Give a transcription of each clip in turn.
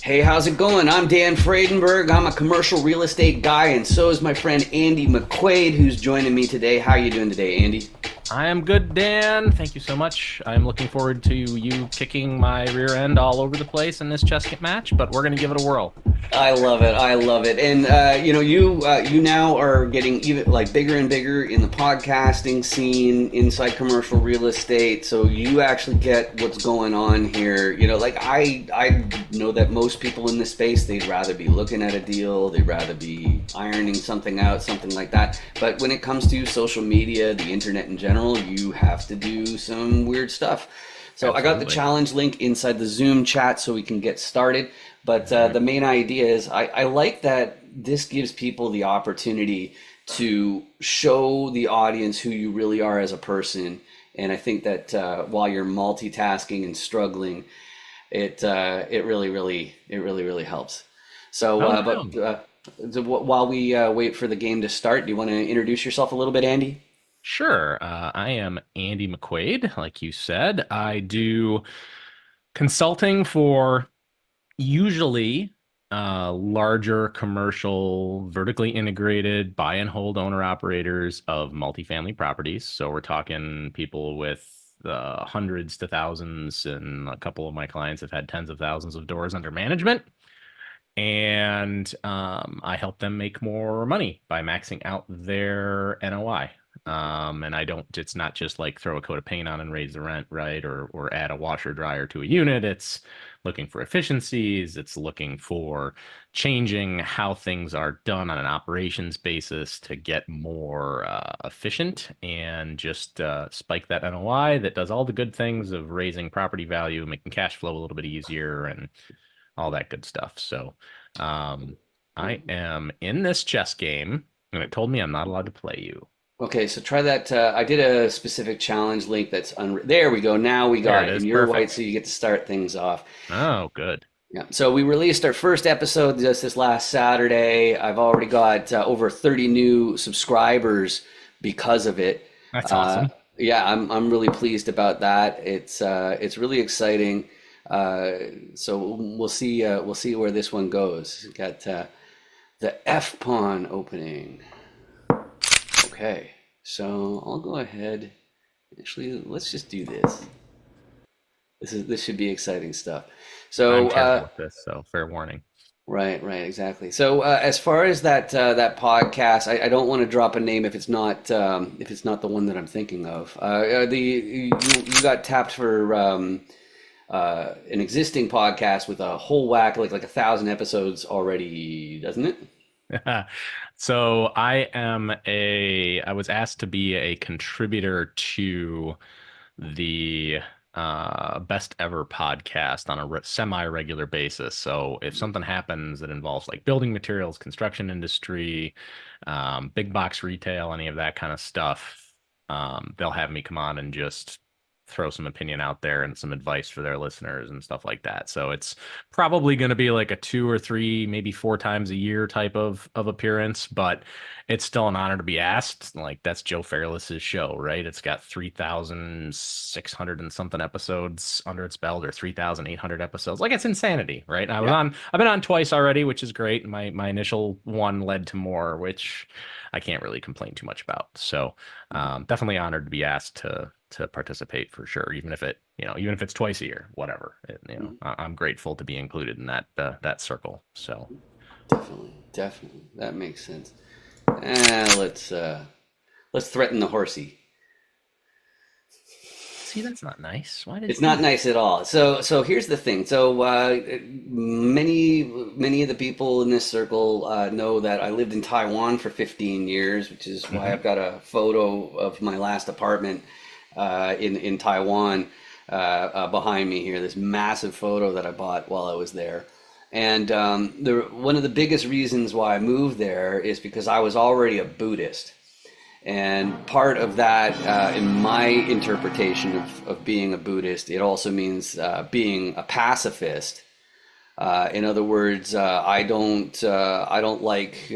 Hey, how's it going? I'm Dan Fradenburgh. I'm a commercial real estate guy, and so is my friend Andy McQuade, who's joining me today. How are you doing today, Andy? I am good, Dan. Thank you so much. I'm looking forward to you kicking my rear end all over the place in this chess match, but we're going to give it a whirl. I love it. I love it. And you now are getting even like bigger and bigger in the podcasting scene inside commercial real estate. So you actually get what's going on here. Like I know that most people in this space, they'd rather be looking at a deal, they'd rather be ironing something out, something like that. But when it comes to social media, the internet in general, you have to do some weird stuff. So I got the Absolutely. challenge link inside the Zoom chat so we can get started. But Mhm. the main idea is I like that this gives people the opportunity to show the audience who you really are as a person. And I think that while you're multitasking and struggling, it really helps. So, Oh, but no. while we wait for the game to start, do you want to introduce yourself a little bit, Andy? Sure. I am Andy McQuade, like you said. I do consulting for usually larger commercial, vertically integrated buy and hold owner operators of multifamily properties. So we're talking people with hundreds to thousands, and a couple of my clients have had tens of thousands of doors under management. And I help them make more money by maxing out their NOI. And I don't, it's not just like throw a coat of paint on and raise the rent, right? Or add a washer dryer to a unit. It's looking for efficiencies. It's looking for changing how things are done on an operations basis to get more efficient and just spike that NOI that does all the good things of raising property value, making cash flow a little bit easier, and all that good stuff. So, um, I am in this chess game, and it told me I'm not allowed to play you. Okay, so try that. I did a specific challenge link there we go. Now we There got it it. And is. you're white, Perfect. so you get to start things off. Oh, good. Yeah. So we released our first episode just this last Saturday. I've already got over 30 new subscribers because of it. That's Uh, awesome. yeah, I'm really pleased about that. It's really exciting. Uh, so we'll see where this one goes. Got the F pawn opening. Okay, so I'll go ahead. Actually, let's just do this. This should be exciting stuff. I'm So terrible at this, so fair warning. right, exactly. So as far as that podcast, I don't want to drop a name if it's not the one that I'm thinking of. You got tapped for an existing podcast with a whole whack like 1,000 episodes already, doesn't it? So I was asked to be a contributor to the best ever podcast on a semi-regular basis. So if something happens that involves like building materials, construction industry, big box retail, any of that kind of stuff, they'll have me come on and just throw some opinion out there and some advice for their listeners and stuff like that. So it's probably going to be like a two or three, maybe four times a year type of appearance, but it's still an honor to be asked. Like that's Joe Fairless's show, right? It's got 3,600 and something episodes under its belt, or 3,800 episodes. Like it's insanity, right? Yeah. I've been on twice already, which is great. My initial one led to more, which I can't really complain too much about. So definitely honored to be asked to participate for sure, even if it's twice a year, whatever. I'm grateful to be included in that circle. So Definitely, that makes sense. Let's threaten the horsey. see, that's not nice. Why did It's you do not that? nice at all. So here's the thing. So many of the people in this circle know that I lived in Taiwan for 15 years, which is why Hmm. I've got a photo of my last apartment in Taiwan behind me here. This massive photo that I bought while I was there. And one of the biggest reasons why I moved there is because I was already a Buddhist. And part of that, in my interpretation of being a Buddhist, it also means being a pacifist. In other words, I don't like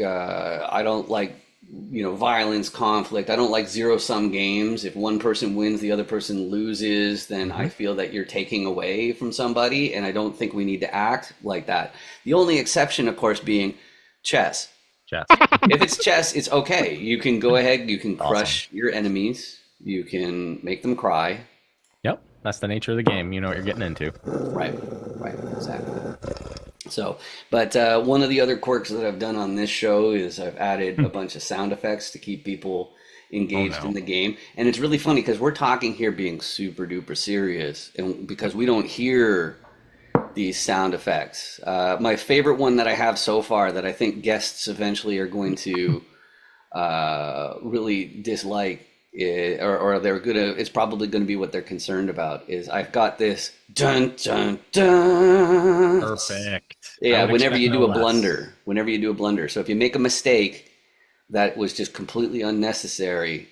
violence, conflict. I don't like zero sum games. If one person wins, the other person loses, then I Hmm. feel that you're taking away from somebody, and I don't think we need to act like that. The only exception, of course, being chess. Chess. If it's chess, it's okay. You can go ahead, you can Awesome. crush your enemies, you can make them cry. Yep. That's the nature of the game. You know what you're getting into. Right, right, exactly. So, but one of the other quirks that I've done on this show is I've added Hmm. a bunch of sound effects to keep people Oh engaged in no. the game. And it's really funny because we're talking here being super duper serious, and because we don't hear these sound effects. My favorite one that I have so far that I think guests eventually are going to really dislike or they're gonna it's probably gonna be what they're concerned about is I've got this dun dun dun. Perfect. I Yeah, would expect no less. whenever you do a blunder. So if you make a mistake that was just completely unnecessary,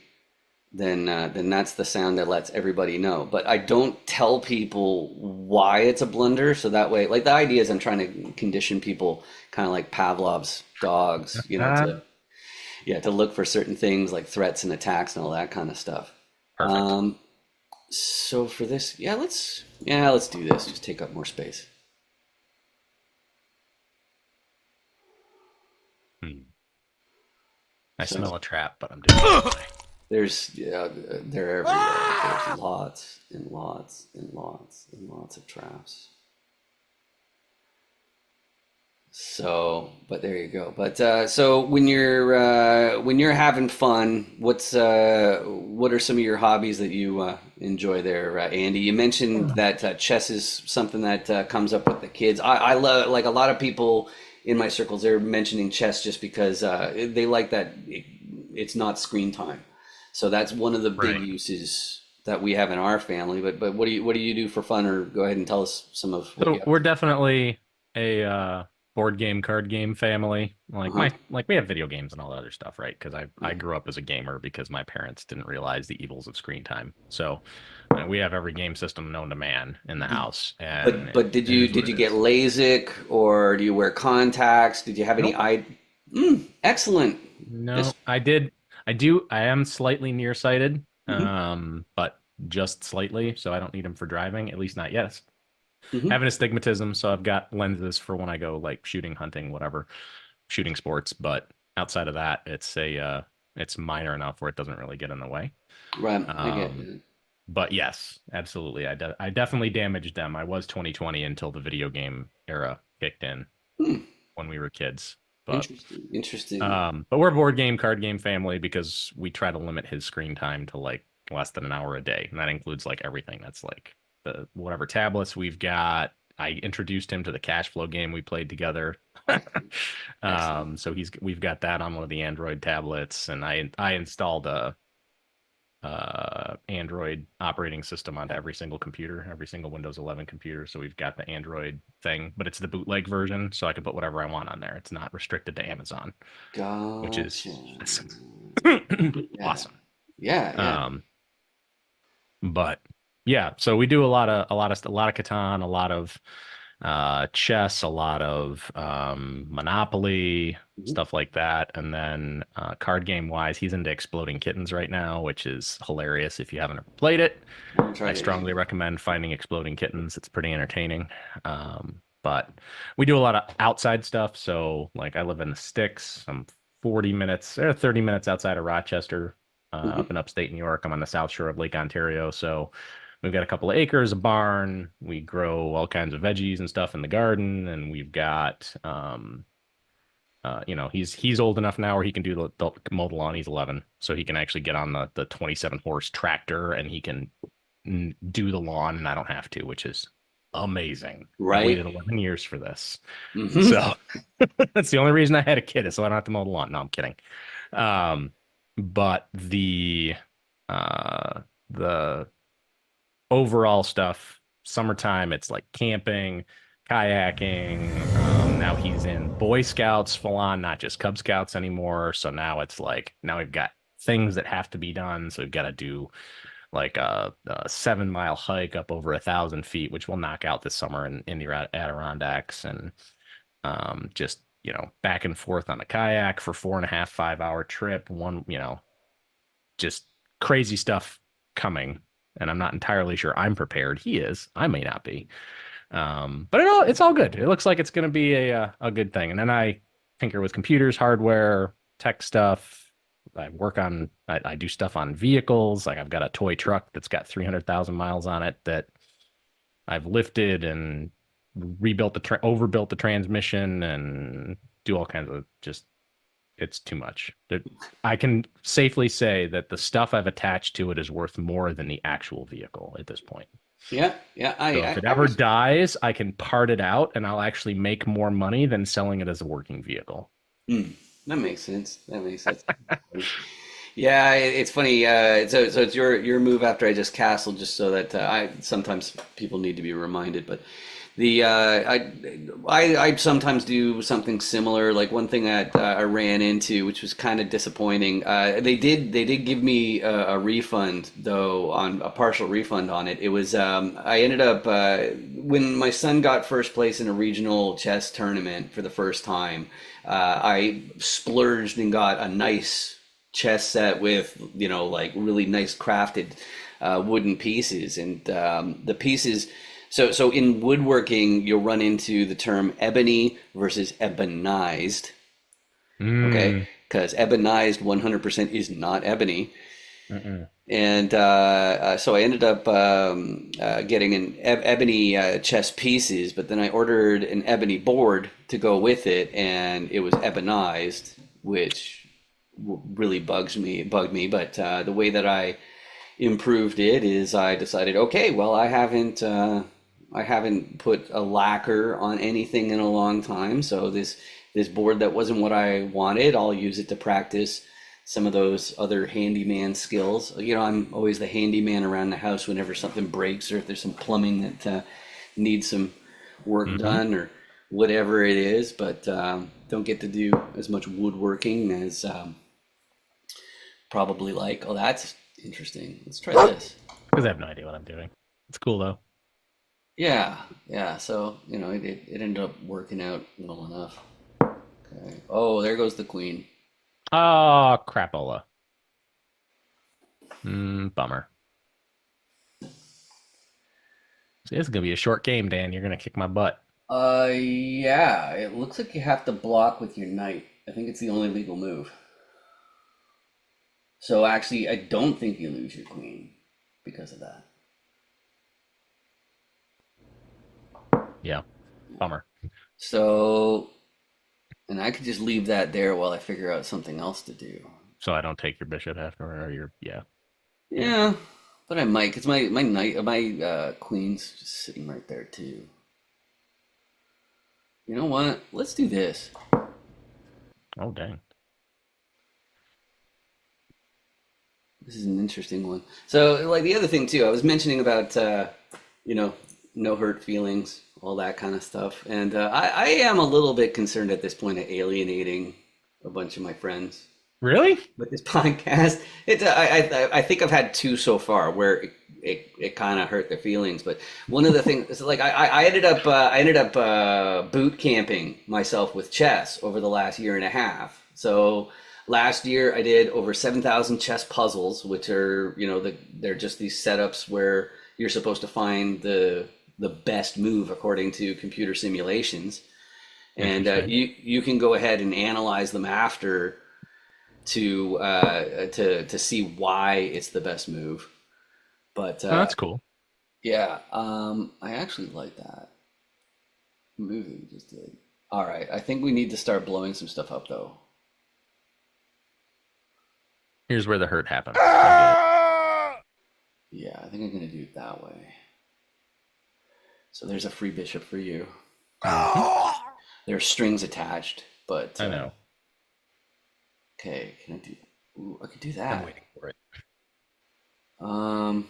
then that's the sound that lets everybody know. But I don't tell people why it's a blunder, so that way, like the idea is I'm trying to condition people, kind of like Pavlov's dogs, Ah, to look for certain things like threats and attacks and all that kind of stuff. perfect. Um, so for this, let's do this. Just take up more space. Hmm. I So smell a trap, but I'm doing it anyway. they're everywhere. There's lots and lots and lots and lots of traps. So, but there you go. But so when you're having fun, what are some of your hobbies that you enjoy there, Andy? You mentioned that chess is something that comes up with the kids. I love like a lot of people in my circles. They're mentioning chess just because they like that it's not screen time. So that's one of the big Right. uses that we have in our family. But what do you do for fun? Or go ahead and tell us some of what you So have. we're definitely a board game, card game family. Uh-huh. Like we have video games and all that other stuff, right? Because I grew up as a gamer because my parents didn't realize the evils of screen time. So we have every game system known to man in the house, and But it is what did it you get is. LASIK or do you wear contacts? Did you have any Nope. eye? Excellent. No, Just I did. I do. I am slightly nearsighted, hmm but just slightly, so I don't need them for driving, at least not yet. hmm Having astigmatism, so I've got lenses for when I go like shooting, hunting, whatever, shooting sports. But outside of that, it's minor enough where it doesn't really get in the way. right. I get Um, it. but yes, absolutely, I definitely damaged them. I was 2020 until the video game era kicked in Hmm. when we were kids. But Interesting. Interesting. but we're a board game, card game family because we try to limit his screen time to like less than an hour a day, and that includes like everything. That's like the whatever tablets we've got. I introduced him to the cash flow game we played together. Excellent. So we've got that on one of the Android tablets, and I installed a Android operating system onto every single computer, every single Windows 11 computer. So we've got the Android thing, but it's the bootleg version, so I can put whatever I want on there. It's not restricted to Amazon, which is Gotcha. awesome. Yeah. Awesome. Yeah. Yeah. Um, but yeah, so we do a lot of Catan, a lot of chess, a lot of Monopoly, Mhm. stuff like that. And then card game wise, he's into Exploding Kittens right now, which is hilarious if you haven't ever played it. I I tried it. strongly recommend finding Exploding Kittens. It's pretty entertaining. But we do a lot of outside stuff. So like I live in the sticks. I'm 40 minutes or 30 minutes outside of Rochester, Hmm. up in upstate New York. I'm on the south shore of Lake Ontario. So we've got a couple of acres, a barn. We grow all kinds of veggies and stuff in the garden, and we've got he's old enough now where he can do the mow the lawn. He's 11, so he can actually get on the 27 horse tractor and he can do the lawn, and I don't have to, which is amazing. I've Right. waited 11 years for this, Hmm. so that's the only reason I had a kid is so I don't have to mow the lawn. No, I'm kidding. Um, but the overall stuff, summertime, it's like camping, kayaking. Now he's in Boy Scouts full on, not just Cub Scouts anymore. So now it's like, now we've got things that have to be done. So we've got to do like a 7 mile hike up over 1,000 feet, which we'll knock out this summer in the Adirondacks. And just back and forth on a kayak for 4.5, 5 hour trip. One, just crazy stuff coming. And I'm not entirely sure I'm prepared. He is. I may not be. But it's all good. It looks like it's going to be a good thing. And then I tinker with computers, hardware, tech stuff. I do stuff on vehicles. Like I've got a toy truck that's got 300,000 miles on it that I've lifted and overbuilt the transmission and do all kinds of it's too much. I can safely say that the stuff I've attached to it is worth more than the actual vehicle at this point. Yeah. So if it ever dies, I can part it out and I'll actually make more money than selling it as a working vehicle. That makes sense. Yeah, it's funny. So it's your move after I just castled, just so that I sometimes people need to be reminded. But the I sometimes do something similar. Like one thing that I ran into, which was kind of disappointing. They did give me a refund though, on a partial refund on it. It was I ended up when my son got first place in a regional chess tournament for the first time. I splurged and got a nice chess set with like really nice crafted wooden pieces, and the pieces. So in woodworking, you'll run into the term ebony versus ebonized. Okay, Mm. because ebonized 100% is not ebony. Mm-mm. And so I ended up getting an ebony chess pieces, but then I ordered an ebony board to go with it, and it was ebonized, which really bugged me. But the way that I improved it is I decided, okay, well, I haven't put a lacquer on anything in a long time, so this board that wasn't what I wanted, I'll use it to practice some of those other handyman skills. I'm always the handyman around the house whenever something breaks or if there's some plumbing that needs some work Mm-hmm. done or whatever it is, but don't get to do as much woodworking as probably like. Oh, that's interesting. Let's try this. Because I have no idea what I'm doing. It's cool though. Yeah. So, it ended up working out well enough. Okay. Oh, there goes the queen. Oh, crapola. Bummer. See, this is gonna be a short game, Dan. You're gonna kick my butt. Yeah, it looks like you have to block with your knight. I think it's the only legal move. So actually, I don't think you lose your queen because of that. Yeah, bummer. So, and I could just leave that there while I figure out something else to do. So I don't take your bishop after, or yeah. Yeah, but I might, because my knight, my queen's just sitting right there too. You know what? Let's do this. Oh dang. This is an interesting one. So, like the other thing too, I was mentioning about, you know, no hurt feelings, all that kind of stuff, and I am a little bit concerned at this point of alienating a bunch of my friends Really? with this podcast. I think I've had two so far where it kind of hurt their feelings, but one of the things is like I ended up boot camping myself with chess over the last year and a half. So last year I did over 7,000 chess puzzles, which are they're just these setups where you're supposed to find the best move according to computer simulations, and Interesting. you can go ahead and analyze them after to see why it's the best move. But Oh, that's cool. yeah, I actually like that move that you just did. All right, I think we need to start blowing some stuff up though. Here's where the hurt happens. I Yeah, I think I'm gonna do it that way. So there's a free bishop for you. get it. There are strings attached, but I know. okay, can I do? Ooh, I could do I'm that. waiting for it. Um,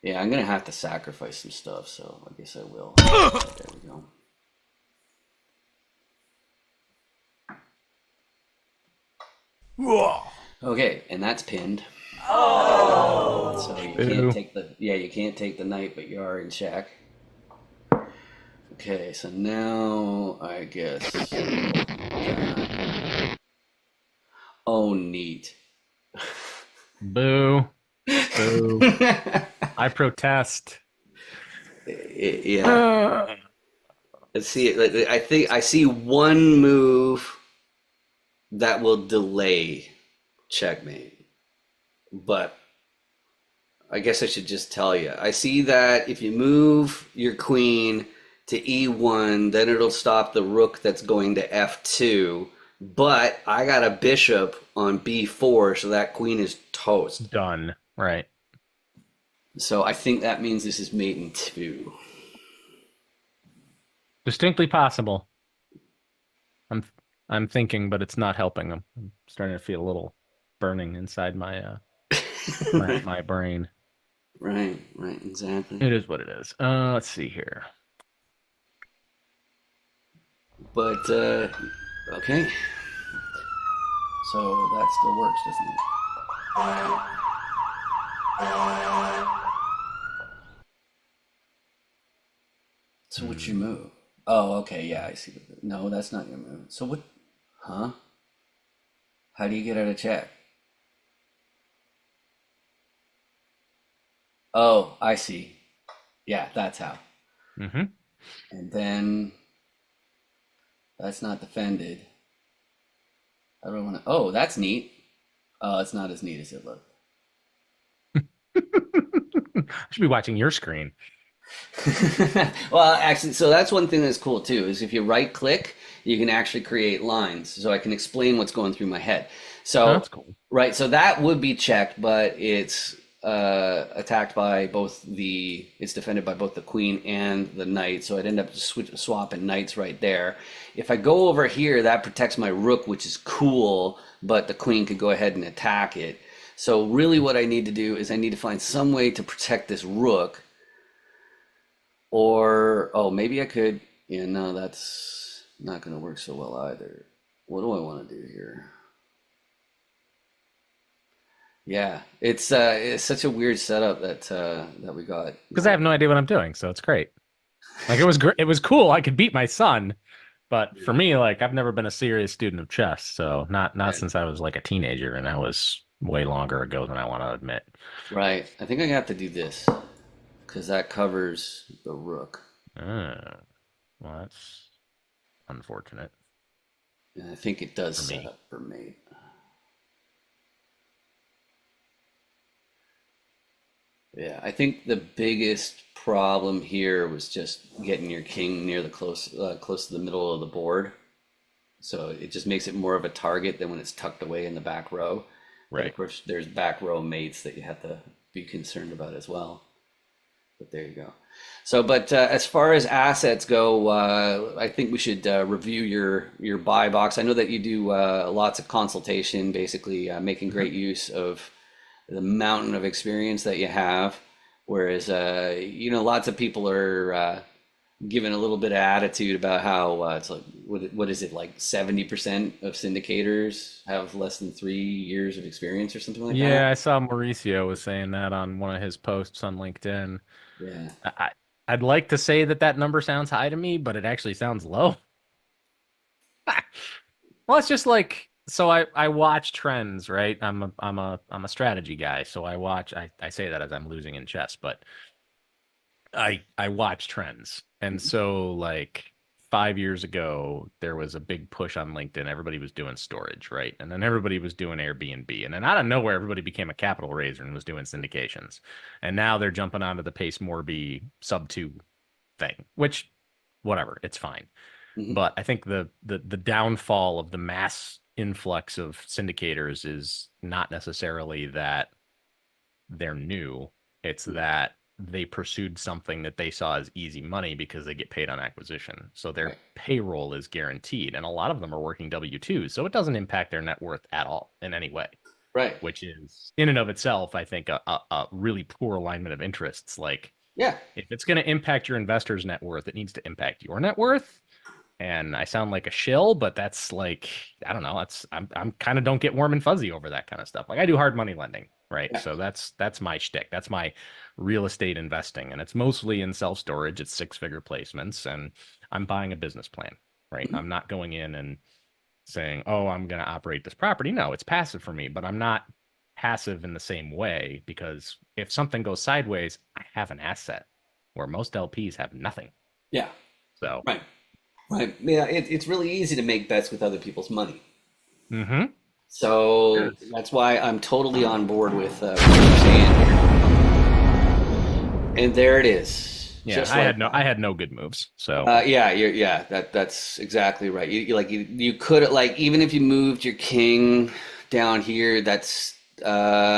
yeah, I'm gonna have to sacrifice some stuff, so I guess I will. There we go. Okay, and that's pinned. So you can't Boo. take the you can't take the knight, but you are in check. Okay, so now I guess that. Oh, neat. Boo. Boo. I protest. Yeah. Uh, Let's see. I think I see one move that will delay checkmate, but I guess I should just tell you. I see that if you move your queen to e1, then it'll stop the rook that's going to f2. But I got a bishop on b4, so that queen is toast. done. Right. So I think that means this is mate in two. Distinctly possible. I'm I'm thinking, but it's not helping. I'm starting to feel a little burning inside Right, my brain. right, exactly. It is what it is. Let's see here. But okay, so that still works, doesn't it? So what's your Hmm. move? Oh, okay, yeah, I see. No, that's not your move. So what? Huh? How do you get out of check? Oh, I see. Yeah, that's how. Mm-hmm. And then that's not defended. I don't want to. Oh, that's neat. Oh, it's not as neat as it looked. I should be watching your screen. Well, actually, so that's one thing that's cool too, is if you right click, you can actually create lines. So I can explain what's going through my head. Oh, So, that's cool. right, so that would be checked, but it's attacked by it's defended by both the queen and the knight. So I'd end up swapping knights right there. If I go over here, that protects my rook, which is cool, but the queen could go ahead and attack it. So really what I need to do is I need to find some way to protect this rook. Or, oh, maybe I could. Yeah, no, that's not going to work so well either. What do I want to do here? Yeah, it's such a weird setup that we got Because I now. have no idea what I'm doing, so it's great. Like it was great. It was cool. I could beat my son, but for me, like I've never been a serious student of chess, so not Yeah. since I was like a teenager, and that was way longer ago than I want to admit. Right. I think I have to do this because that covers the rook. Uh, well, that's unfortunate And I think it does for set me. up for mate. Yeah, I think the biggest problem here was just getting your king near the close to the middle of the board. So it just makes it more of a target than when it's tucked away in the back row. But of Right. course, there's back row mates that you have to be concerned about as well. But there you go. So, but as far as assets go, I think we should review your buy box. I know that you do lots of consultation, basically making Mhm. great use of the mountain of experience that you have. Whereas, lots of people are given a little bit of attitude about how it's like what is it, like 70% of syndicators have less than 3 years of experience or something like that. Yeah, I saw Mauricio was saying that on one of his posts on LinkedIn. Yeah. I'd like to say that that number sounds high to me, but it actually sounds low. Well, it's just like so I watch trends, right? I'm a strategy guy, so I say that as I'm losing in chess, but I watch trends. And so like 5 years ago, there was a big push on LinkedIn. Everybody was doing storage, right? And then everybody was doing Airbnb. And then out of nowhere, everybody became a capital raiser and was doing syndications. And now they're jumping onto the Pace Morby sub two thing, which whatever, it's fine. Hmm. But I think the downfall of the mass influx of syndicators is not necessarily that they're new. It's that they pursued something that they saw as easy money because they get paid on acquisition. So their Right. payroll is guaranteed. And a lot of them are working W-2s. So it doesn't impact their net worth at all in any way, Right. which is in and of itself, I think, a really poor alignment of interests. Like Yeah. if it's going to impact your investor's net worth, it needs to impact your net worth. And I sound like a shill, but that's like, I don't know. I'm kind of don't get warm and fuzzy over that kind of stuff. Like I do hard money lending. right? Yeah. So that's my shtick. That's my real estate investing, and it's mostly in self storage. It's six-figure placements, and I'm buying a business plan, right? Mhm. I'm not going in and saying, "Oh, I'm going to operate this property." No, it's passive for me, but I'm not passive in the same way because if something goes sideways, I have an asset where most LPs have nothing. Yeah. So, Right. Right. Yeah. It's really easy to make bets with other people's money. mm-hmm. So Yes. that's why I'm totally on board with what you're saying here. And there it is, Yeah, just like I that. had no good moves. So, Yeah, that's exactly right. You could like even if you moved your king down here, that's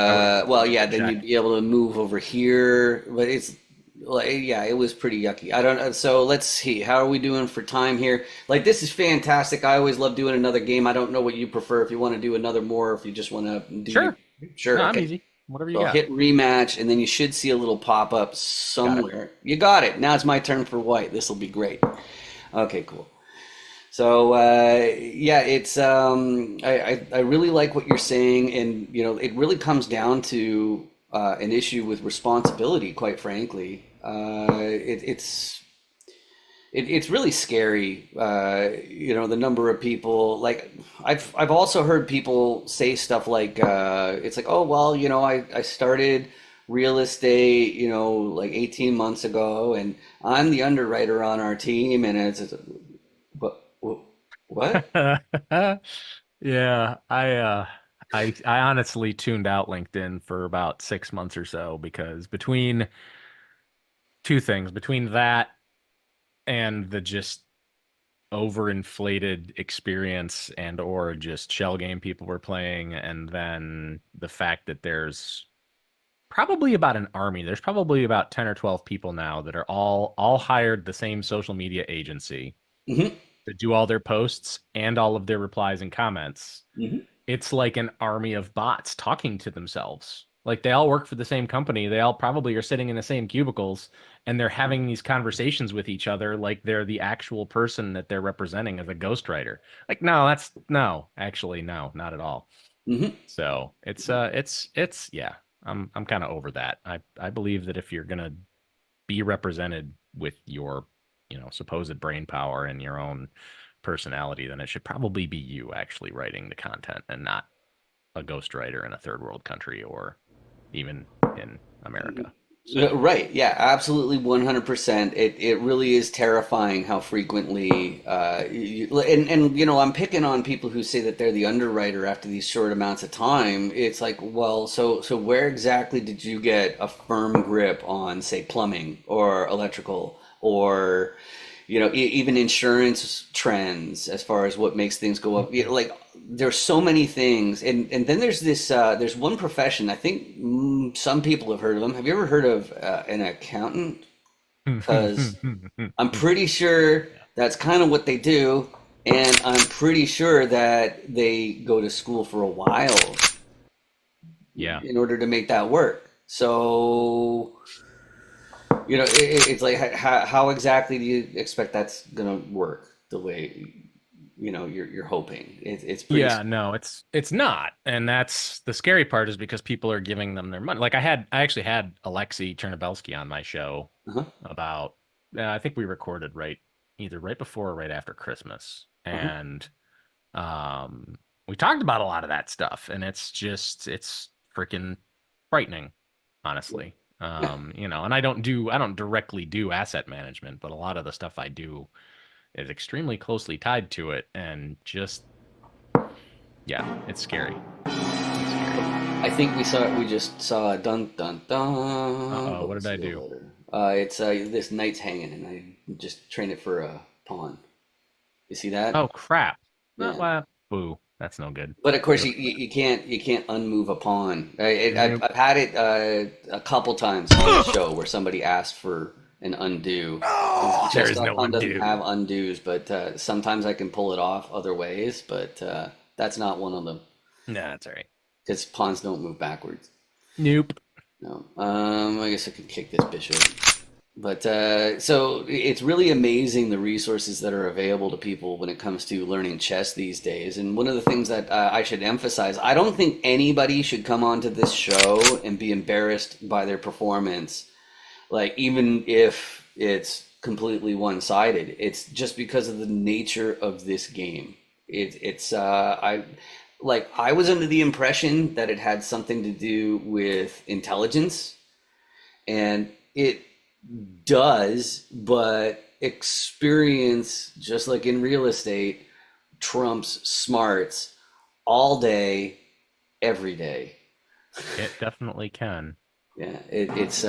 I would have well, wrote yeah, a then check. you'd be able to move over here, but it's like yeah, it was pretty yucky. I don't know. So let's see, how are we doing for time here? Like this is fantastic. I always love doing another game. I don't know what you prefer. If you want to do another more, if you just want to do your Sure. sure, No, I'm okay. easy. Whatever you So I'll got. hit rematch, and then you should see a little pop up Got it. somewhere. You got it. Now it's my turn for white. This will be great. Okay, cool. So yeah, it's I really like what you're saying, and you know, it really comes down to an issue with responsibility. Quite frankly, it's really scary. You know, the number of people like I've also heard people say stuff like it's like, oh well, you know, I started real estate, you know, like 18 months ago, and I'm the underwriter on our team, and it's but what? Yeah, I honestly tuned out LinkedIn for about 6 months or so because between two things, between that and the just overinflated experience and or just shell game people were playing, and then the fact that there's probably about an army. There's probably about 10 or 12 people now that are all hired the same social media agency Hmm. to do all their posts and all of their replies and comments. Hmm. It's like an army of bots talking to themselves. Like they all work for the same company. They all probably are sitting in the same cubicles and they're having these conversations with each other like they're the actual person that they're representing as a ghostwriter. Like, no, that's no, actually, no, not at all. Hmm. So it's yeah, I'm kind of over that. I believe that if you're gonna be represented with your, supposed brain power and your own personality, then it should probably be you actually writing the content and not a ghostwriter in a third world country or even in America. So, Right. Yeah, absolutely 100%. It really is terrifying how frequently and you know, I'm picking on people who say that they're the underwriter after these short amounts of time. It's like, well, so where exactly did you get a firm grip on, say, plumbing or electrical or you know, even insurance trends as far as what makes things go up. You know, like there's so many things, and then there's this there's one profession I think some people have heard of them. Have you ever heard of an accountant? Because I'm pretty sure yeah. that's kind of what they do, and I'm pretty sure that they go to school for a while Yeah. in order to make that work. So you know, it's like how exactly do you expect that's gonna work the way you know you're hoping? It's pretty. Yeah, no, it's not. And that's the scary part is because people are giving them their money. Like I actually had Alexei Chernobelsky on my show Uh-huh, about I think we recorded either right before or right after Christmas. uh-huh. And um we talked about a lot of that stuff and it's freaking frightening, honestly. Yeah. And I don't directly do asset management, but a lot of the stuff I do is extremely closely tied to it and just yeah, it's scary. It's scary. I think we just saw dun dun dun. Uh-oh, But what we'll did I see you do? later. It's this knight's hanging, and I just trained it for a pawn. You see that? Oh crap. Not Yeah. well, boo. That's no good. But of course, Gotta flip. you can't unmove a pawn. Nope. I've had it a couple times on the show where somebody asked for an undo. There Just is no pawn doesn't have undo. undos, but sometimes I can pull it off other ways. But that's not one of them Nah, that's all right. because pawns don't move backwards. Nope. No. I guess I can kick this bishop. But so it's really amazing the resources that are available to people when it comes to learning chess these days. And one of the things that I should emphasize, I don't think anybody should come onto this show and be embarrassed by their performance, like even if it's completely one-sided. It's just because of the nature of this game. I was under the impression that it had something to do with intelligence, and it does, but experience, just like in real estate, trumps smarts all day, every day. It definitely can. Yeah, it's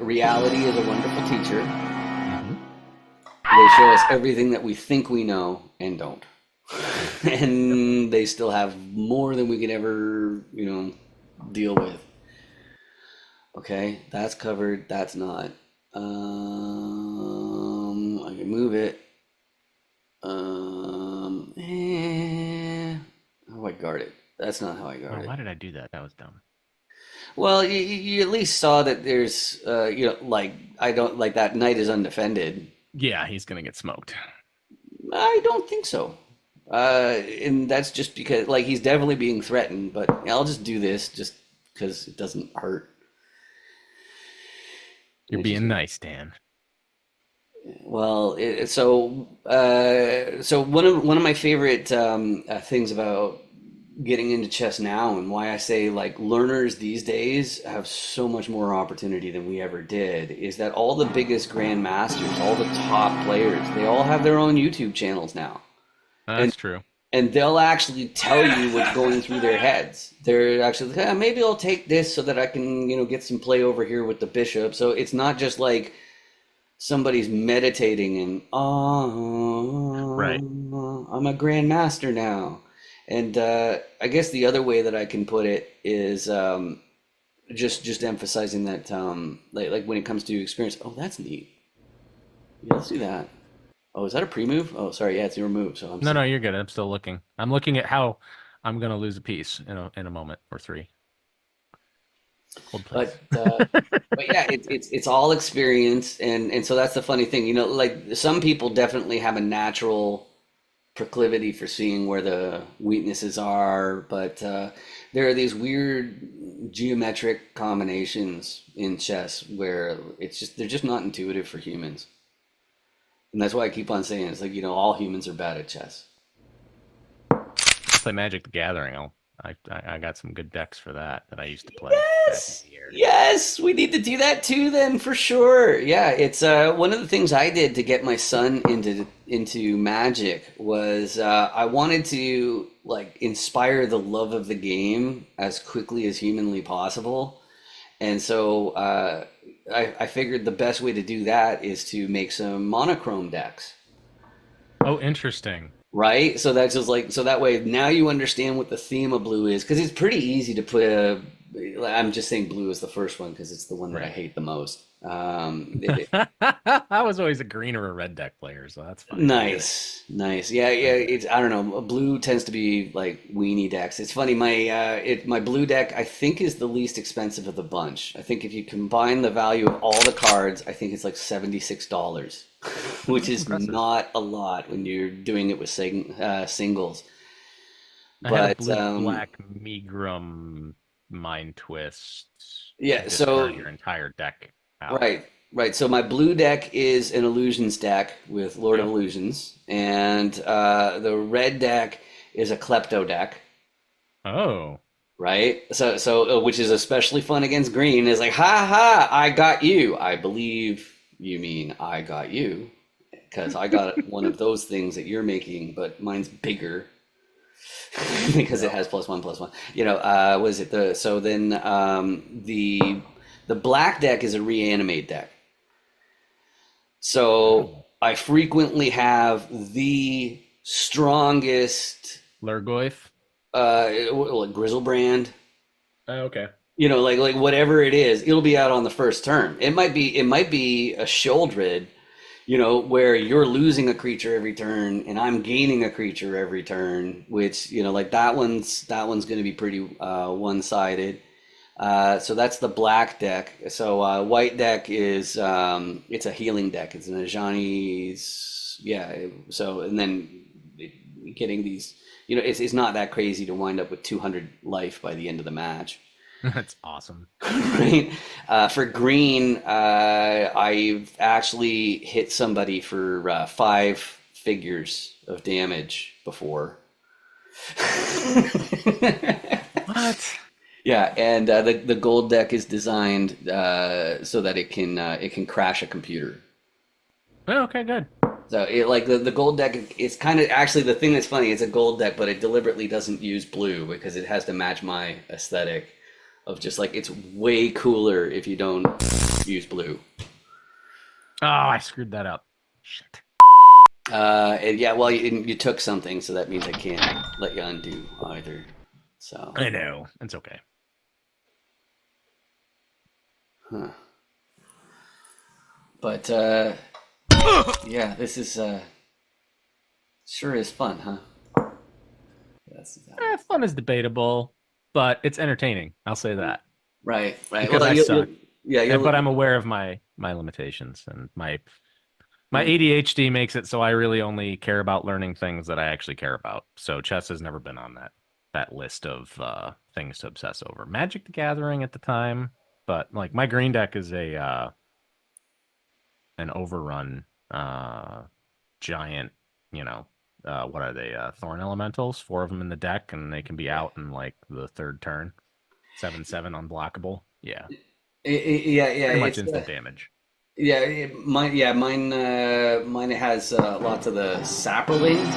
reality is a wonderful teacher. Hmm. They show us everything that we think we know and don't. Yep. And they still have more than we could ever, deal with. Okay, that's covered. That's not. I can move it. How do I guard it? That's not how I Oh, guard it. why did I do that? That was dumb. Well, you at least saw that there's, like I don't like that knight is undefended. Yeah, he's gonna get smoked. I don't think so. And that's just because, like, he's definitely being threatened. But I'll just do this just because it doesn't hurt. And You're it's just being nice, Dan. well. So one of my favorite things about getting into chess now, and why I say like learners these days have so much more opportunity than we ever did, is that all the biggest grandmasters, all the top players, they all have their own YouTube channels now. And That's true. and they'll actually tell you what's going through their heads. They're actually like, maybe I'll take this so that I can, get some play over here with the bishop. So it's not just like somebody's meditating and, oh, Right. I'm a grandmaster now. And I guess the other way that I can put it is just emphasizing that, like when it comes to experience. Oh, that's neat. Yeah, let's do that. Oh, is that a pre-move? Oh, sorry. Yeah, it's your move. So I'm No, still. no, you're good. I'm still looking. I'm looking at how I'm gonna lose a piece in a moment or three. Hold please. But yeah, it's all experience, and so that's the funny thing. Like some people definitely have a natural proclivity for seeing where the weaknesses are, but there are these weird geometric combinations in chess where they're just not intuitive for humans, and that's why I keep on saying it's like all humans are bad at chess. Play Magic the Gathering. I got some good decks for that I used to play back in Yes, the years. yes, we need to do that too then for sure. Yeah, it's one of the things I did to get my son into Magic was I wanted to like inspire the love of the game as quickly as humanly possible. And so I figured the best way to do that is to make some monochrome decks. Oh, interesting. Right? So that's just like, so that way now you understand what the theme of blue is, because it's pretty easy to put I'm just saying blue is the first one because it's the one that I Right. hate the most. I was always a green or a red deck player, so that's fine. I get it. Nice, nice. Yeah, I yeah. get it. I don't know. Blue tends to be like weenie decks. It's funny. My blue deck I think is the least expensive of the bunch. I think if you combine the value of all the cards, I think it's like $76, which That's is impressive. not a lot when you're doing it with singles. I had a But blue black Megrum Mind Twist. yeah. Discard So your entire deck out. right, right. So my blue deck is an illusions deck with Lord of Yep. Illusions, and the red deck is a klepto deck. Oh. Right? Which is especially fun against green is like, ha ha, I got you. I believe you mean I got you because I got one of those things that you're making, but mine's bigger because it Yep. has plus one plus one. Was it so then the black deck is a reanimate deck. So Oh. I frequently have the strongest Lurgoyf. Grizzlebrand. Oh, okay. Like whatever it is, it'll be out on the first turn. It might be a Sheoldred, where you're losing a creature every turn and I'm gaining a creature every turn, which, like that one's going to be pretty one-sided. So that's the black deck. So white deck is it's a healing deck. It's an Ajani's, yeah. So and then getting these, it's not that crazy to wind up with 200 life by the end of the match. That's awesome. Right. For green, I've actually hit somebody for 5 figures of damage before. What? Yeah, and the gold deck is designed so that it can crash a computer. Oh, okay, good. So like the gold deck is kind of actually the thing that's funny. It's a gold deck, but it deliberately doesn't use blue because it has to match my aesthetic of just like it's way cooler if you don't use blue. Oh, I screwed that up. Shit. And yeah, well, you took something, so that means I can't let you undo either. So, I know. It's okay. huh. But yeah, this is sure is fun, huh? That's Fun is debatable, but it's entertaining. I'll say that right, right. because Well, I suck. yeah, But I'm aware of my limitations and my ADHD makes it so I really only care about learning things that I actually care about. So chess has never been on that list of things to obsess over. Magic the Gathering at the time, but like my green deck is a an overrun giant, what are they? Thorn elementals, 4 of them in the deck, and they can be out in like the third turn. 7/7 unblockable. Yeah, yeah, yeah. pretty much It's instant damage. yeah, mine has lots of the saprolings.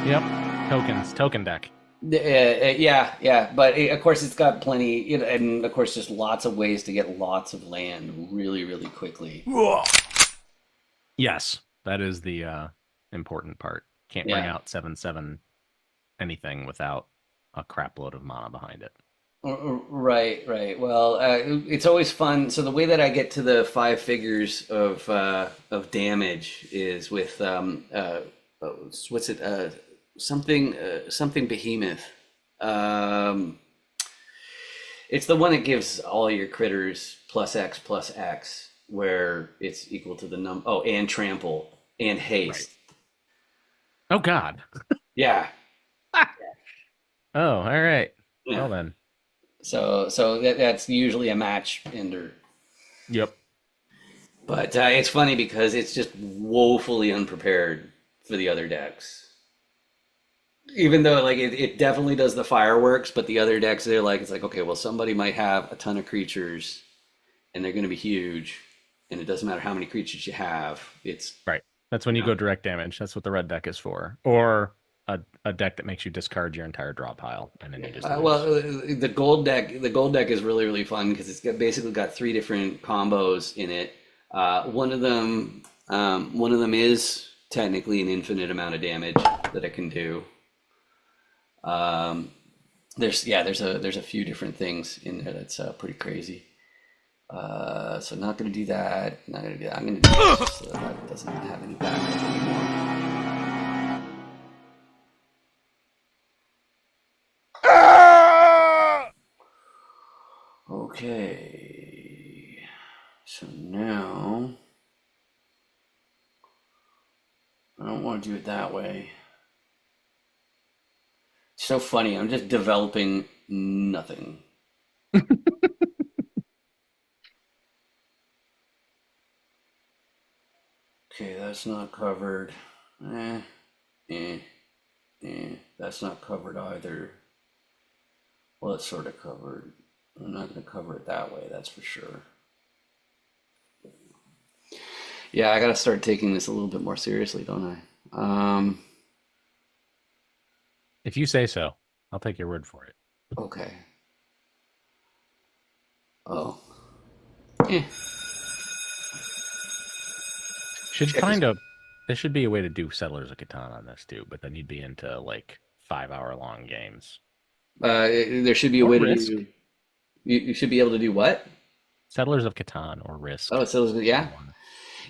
Yep, token deck. Yeah, yeah, but of course it's got plenty, and of course just lots of ways to get lots of land really, really quickly. Yes, that is the important part. Can't bring Yeah, out 7/7 anything without a crap load of mana behind it. right, right. Well, it's always fun. So the way that I get to the 5 figures of damage is with what's it something behemoth. Um, it's the one that gives all your critters plus X, where it's equal to the num. Oh, and trample and Right. haste. Oh God. Yeah, Oh, all right. yeah. Well then. So that's usually a match ender. Yep. But it's funny because it's just woefully unprepared for the other decks. Even though like it definitely does the fireworks, but the other decks they're like it's like okay, well somebody might have a ton of creatures and they're going to be huge, and it doesn't matter how many creatures you have. It's Right. That's when you go direct damage. That's what the red deck is for. Or a deck that makes you discard your entire draw pile and then you just well lose. the gold deck is really really fun because basically got 3 different combos in it. One of them is technically an infinite amount of damage that it can do. Um, there's a few different things in there that's pretty crazy. So not gonna do that. Not gonna do that. I'm gonna do this so that doesn't have any backup anymore. Okay. So now I don't want to do it that way. It's so funny. I'm just developing nothing. Okay, that's not covered. Eh, eh, That's not covered either. Well, it's sort of covered. I'm not going to cover it that way, that's for sure. Yeah, I got to start taking this a little bit more seriously, don't I? If you say so, I'll take your word for it. Okay. Oh. Eh. Should Check this. find a there should be a way to do Settlers of Catan on this too, but then you'd be into like 5 hour long games. There should be a Or way to Risk. do. You should be able to do what? Settlers of Catan or Oh, Risk. so Either yeah, one.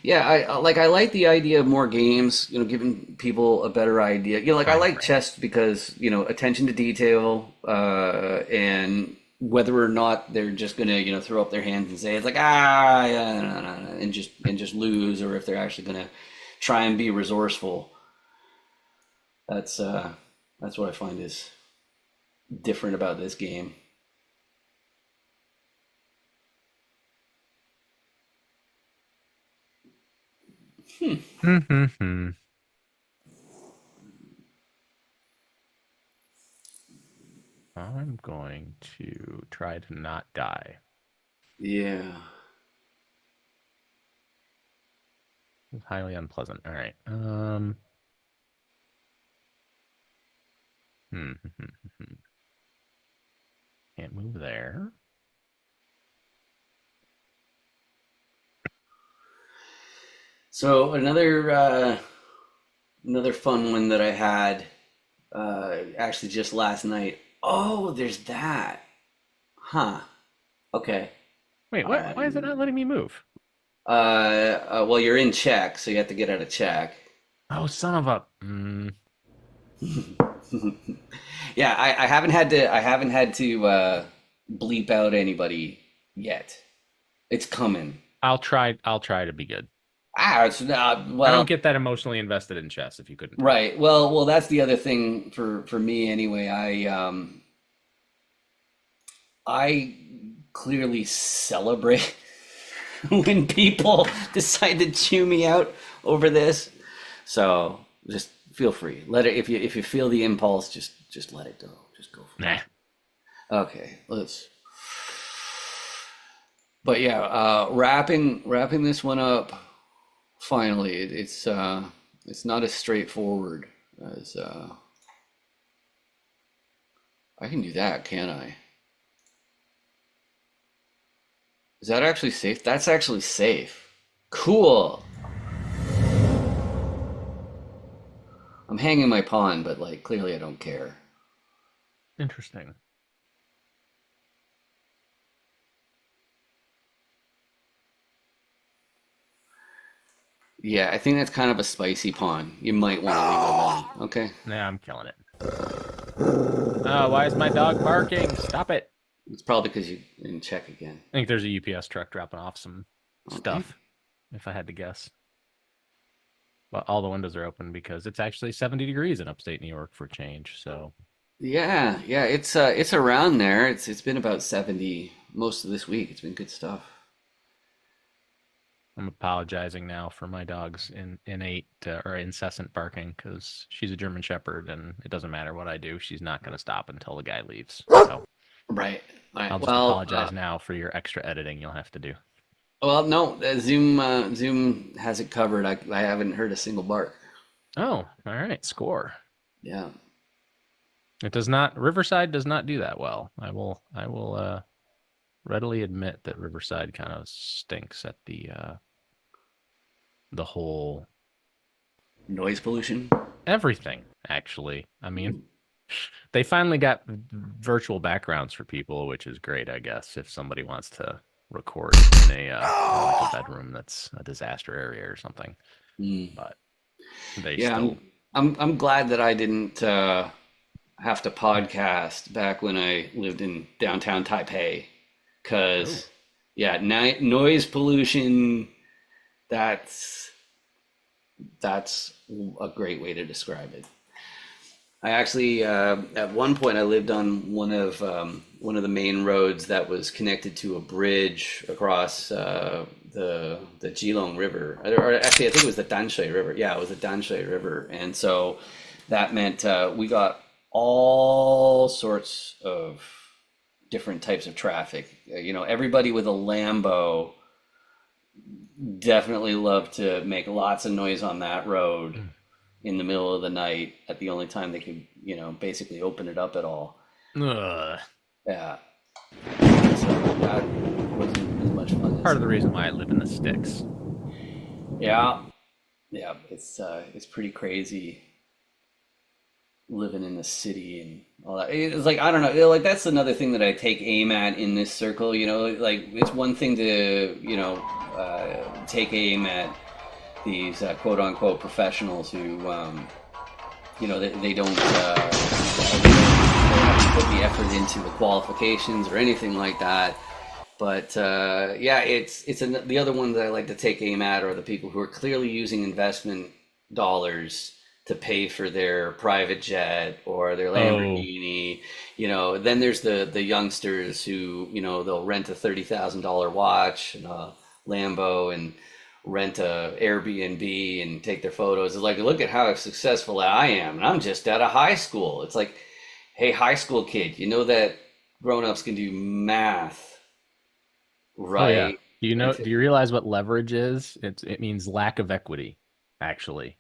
yeah. I like the idea of more games. Giving people a better idea. Like I Time like frame. chess because attention to detail and whether or not they're just gonna throw up their hands and say it's like yeah, no, no, no, and just lose, or if they're actually gonna try and be resourceful. That's what I find is different about this game. I'm going to try to not die. Yeah. It's highly unpleasant. All right. Can't move there. So another fun one that I had actually just last night. Oh, there's that. Huh. Okay. Wait, what? Why is it not letting me move? Well, you're in check, so you have to get out of check. Oh, son of a. Yeah, I haven't had to bleep out anybody yet. It's coming. I'll try to be good. It's I well, don't get that emotionally invested in chess if you couldn't tell. right. Well, that's the other thing for me anyway. I clearly celebrate when people decide to chew me out over this. So just feel free. Let it if you feel the impulse, just let it go. Just go for Nah. it. Okay, let's. But yeah, wrapping this one up. Finally, it's not as straightforward as I can do that, can I? Is that actually safe? That's actually safe. Cool. I'm hanging my pawn, but like clearly I don't care. Interesting. Yeah, I think that's kind of a spicy pawn. You might want to leave it alone. Okay. Nah, I'm killing it. Oh, why is my dog barking? Stop it. It's probably because you didn't check again. I think there's a UPS truck dropping off some Okay. stuff, if I had to guess. But all the windows are open because it's actually 70 degrees in upstate New York for change. So Yeah, it's around there. It's been about 70 most of this week. It's been good stuff. I'm apologizing now for my dog's innate or incessant barking because she's a German Shepherd and it doesn't matter what I do. She's not going to stop until the guy leaves. So Right. I'll just Well, apologize now for your extra editing you'll have to do. well, no, Zoom has it covered. I haven't heard a single bark. Oh, all right. Score. Yeah. It does not. Riverside does not do that well. I will readily admit that Riverside kind of stinks at the whole Noise pollution. everything. Actually, I mean, they finally got virtual backgrounds for people, which is great, I guess. If somebody wants to record in like a bedroom that's a disaster area or something, but they Yeah, still. I'm glad that I didn't have to podcast back when I lived in downtown Taipei, because yeah, noise pollution. That's a great way to describe it. I actually, at one point, I lived on one of the main roads that was connected to a bridge across the Geelong River, or actually, I think it was the Danshui River. Yeah, it was the Danshui River, and so that meant we got all sorts of different types of traffic. Everybody with a Lambo definitely loved to make lots of noise on that road in the middle of the night at the only time they could, basically open it up at all. Ugh. Yeah. So that wasn't as much fun. Part of the reason why I live in the sticks. Yeah. Yeah. It's pretty crazy living in the city and all that. It's like, I don't know, like that's another thing that I take aim at in this circle, like it's one thing to, take aim at these quote unquote professionals who, they don't haven't put the effort into the qualifications or anything like that. But yeah, the other one that I like to take aim at are the people who are clearly using investment dollars to pay for their private jet or their Oh, Lamborghini. Then there's the youngsters who they'll rent a $30,000 watch and a Lambo and rent a Airbnb and take their photos. It's like, look at how successful I am, and I'm just out of high school. It's like, hey, high school kid, you know that grown-ups can do math, oh yeah. right? Do It's you realize what leverage is? It means lack of equity, actually.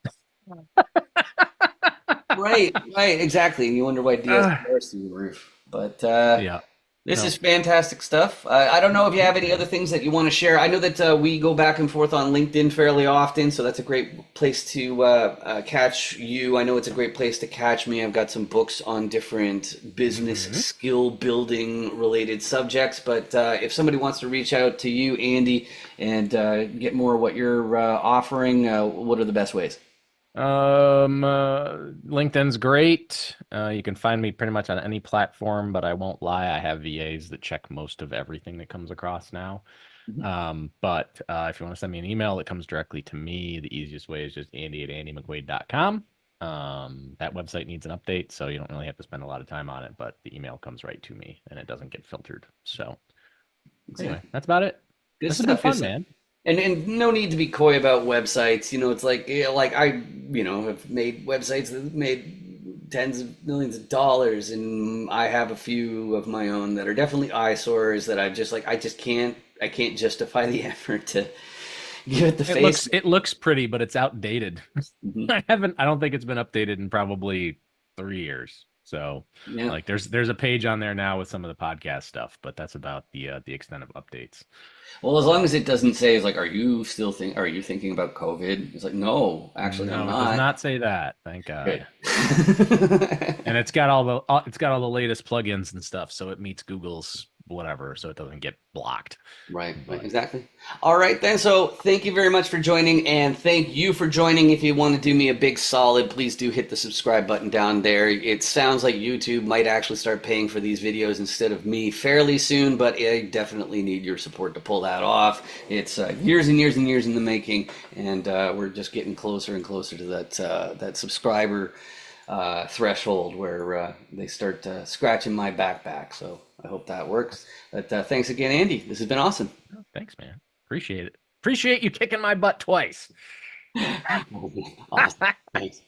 right, exactly. And you wonder why Uh, DSCR's through the roof. But yeah. this is No. fantastic stuff. I don't know if you have Thanks, any other man. things that you want to share. I know that we go back and forth on LinkedIn fairly often, so that's a great place to catch you. I know it's a great place to catch me. I've got some books on different business Hmm. skill building related subjects. But if somebody wants to reach out to you, Andy, and get more of what you're offering, what are the best ways? LinkedIn's great. You can find me pretty much on any platform, but I won't lie, I have VAs that check most of everything that comes across now. But if you want to send me an email that comes directly to me, the easiest way is just andy@andymcquade.com. That website needs an update, so you don't really have to spend a lot of time on it, but the email comes right to me and it doesn't get filtered. So anyway, Exactly. that's about it. Good This has been stuff. Good fun, stuff. man. And no need to be coy about websites. It's like, yeah, like I have made websites that have made tens of millions of dollars, and I have a few of my own that are definitely eyesores that I just can't justify the effort to give it the face. It looks pretty, but it's outdated. Mhm. I don't think it's been updated in probably 3 years. So Yeah. like there's a page on there now with some of the podcast stuff, but that's about the extent of updates. Well, as long So as it doesn't say, it's like, are you thinking about COVID? It's like, no, actually, I'm no, it does not. not say that. Thank Good. God. And it's got all the latest plugins and stuff, so it meets Google's whatever, so it doesn't get blocked. Right, But exactly. All right, then. So thank you very much for joining, and thank you for joining. If you want to do me a big solid, please do hit the subscribe button down there. It sounds like YouTube might actually start paying for these videos instead of me fairly soon, but I definitely need your support to pull that off. It's years and years and years in the making, and we're just getting closer and closer to that subscriber threshold where they start scratching my backpack. So I hope that works. But thanks again, Andy. This has been awesome. oh, thanks, man. Appreciate it. Appreciate you kicking my butt twice. Awesome. Thanks.